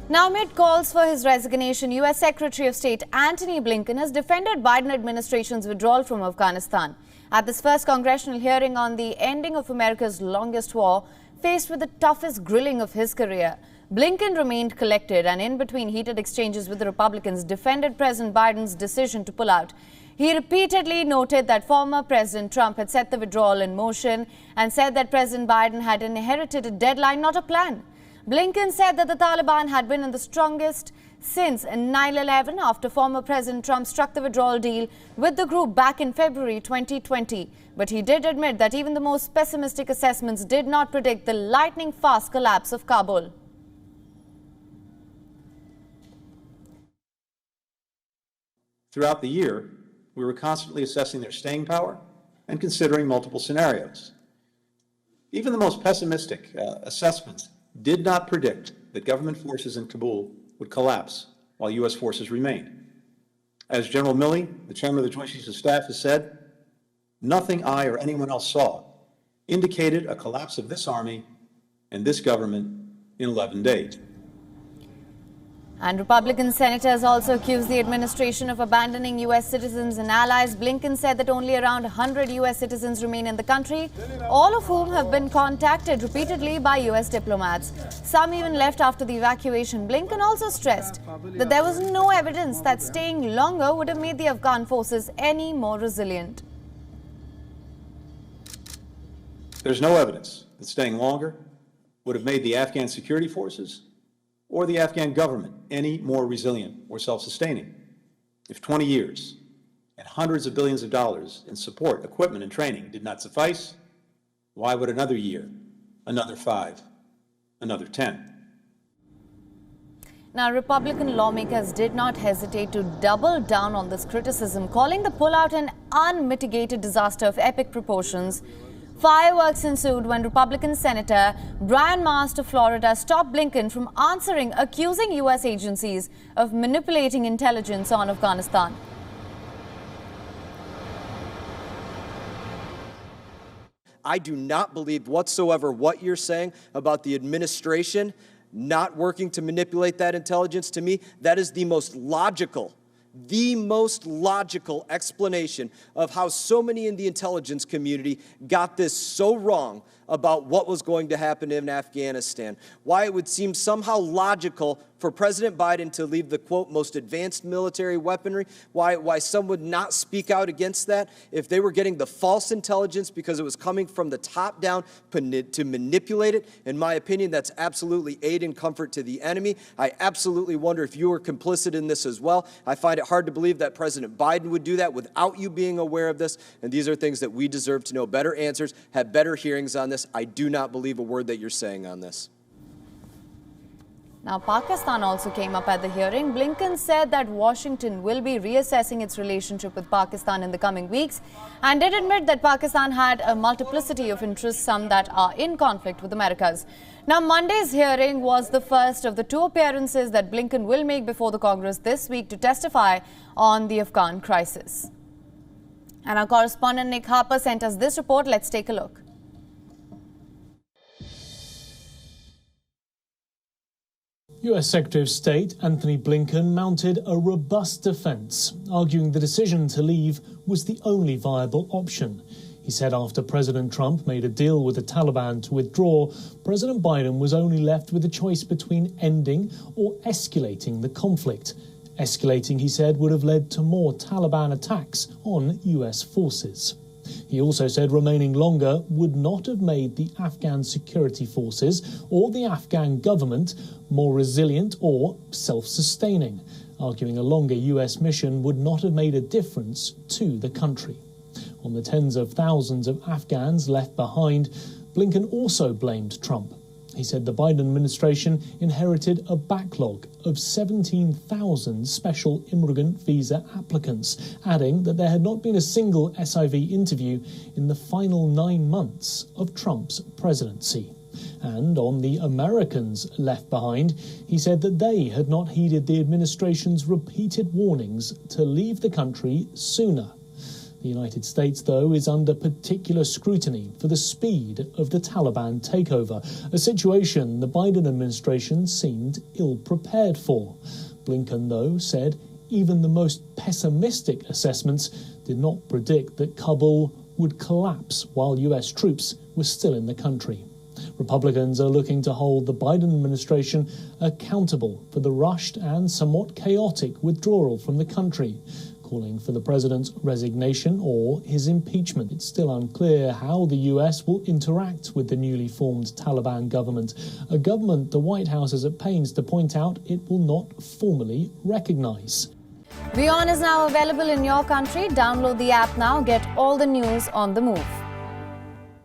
Now, amid calls for his resignation, U.S. Secretary of State Antony Blinken has defended Biden administration's withdrawal from Afghanistan. At this first congressional hearing on the ending of America's longest war, faced with the toughest grilling of his career, Blinken remained collected and, in between heated exchanges with the Republicans, defended President Biden's decision to pull out. He repeatedly noted that former President Trump had set the withdrawal in motion and said that President Biden had inherited a deadline, not a plan. Blinken said that the Taliban had been in the strongest since 9/11 after former President Trump struck the withdrawal deal with the group back in February 2020. But he did admit that even the most pessimistic assessments did not predict the lightning-fast collapse of Kabul. Throughout the year, we were constantly assessing their staying power and considering multiple scenarios. Even the most pessimistic assessments did not predict that government forces in Kabul would collapse while U.S. forces remained. As General Milley, the chairman of the Joint Chiefs of Staff, has said, nothing I or anyone else saw indicated a collapse of this army and this government in 11 days. And Republican senators also accused the administration of abandoning U.S. citizens and allies. Blinken said that only around 100 U.S. citizens remain in the country, all of whom have been contacted repeatedly by U.S. diplomats. Some even left after the evacuation. Blinken also stressed that there was no evidence that staying longer would have made the Afghan forces any more resilient. There's no evidence that staying longer would have made the Afghan security forces or the Afghan government any more resilient or self-sustaining. If 20 years and hundreds of billions of dollars in support, equipment, and training did not suffice, why would another year, another 5, another 10? Now, Republican lawmakers did not hesitate to double down on this criticism, calling the pullout an unmitigated disaster of epic proportions. Fireworks ensued when Republican Senator Brian Mast of Florida stopped Blinken from answering, accusing U.S. agencies of manipulating intelligence on Afghanistan. I do not believe whatsoever what you're saying about the administration not working to manipulate that intelligence. To me, that is the most logical explanation of how so many in the intelligence community got this so wrong about what was going to happen in Afghanistan. Why it would seem somehow logical for President Biden to leave the, quote, most advanced military weaponry, why some would not speak out against that if they were getting the false intelligence because it was coming from the top down to manipulate it. In my opinion, that's absolutely aid and comfort to the enemy. I absolutely wonder if you were complicit in this as well. I find it hard to believe that President Biden would do that without you being aware of this, and these are things that we deserve to know better answers, have better hearings on this. I do not believe a word that you're saying on this. Now, Pakistan also came up at the hearing. Blinken said that Washington will be reassessing its relationship with Pakistan in the coming weeks and did admit that Pakistan had a multiplicity of interests, some that are in conflict with America's. Now, Monday's hearing was the first of the 2 appearances that Blinken will make before the Congress this week to testify on the Afghan crisis. And our correspondent Nick Harper sent us this report. Let's take a look. US Secretary of State Antony Blinken mounted a robust defense, arguing the decision to leave was the only viable option. He said after President Trump made a deal with the Taliban to withdraw, President Biden was only left with a choice between ending or escalating the conflict. Escalating, he said, would have led to more Taliban attacks on US forces. He also said remaining longer would not have made the Afghan security forces or the Afghan government more resilient or self-sustaining, arguing a longer US mission would not have made a difference to the country. On the tens of thousands of Afghans left behind, Blinken also blamed Trump. He said the Biden administration inherited a backlog of 17,000 special immigrant visa applicants, adding that there had not been a single SIV interview in the final 9 months of Trump's presidency. And on the Americans left behind, he said that they had not heeded the administration's repeated warnings to leave the country sooner. The United States, though, is under particular scrutiny for the speed of the Taliban takeover, a situation the Biden administration seemed ill-prepared for. Blinken, though, said even the most pessimistic assessments did not predict that Kabul would collapse while US troops were still in the country. Republicans are looking to hold the Biden administration accountable for the rushed and somewhat chaotic withdrawal from the country, calling for the president's resignation or his impeachment. It's still unclear how the US will interact with the newly formed Taliban government, a government the White House is at pains to point out it will not formally recognize. WION is now available in your country. Download the app now. Get all the news on the move.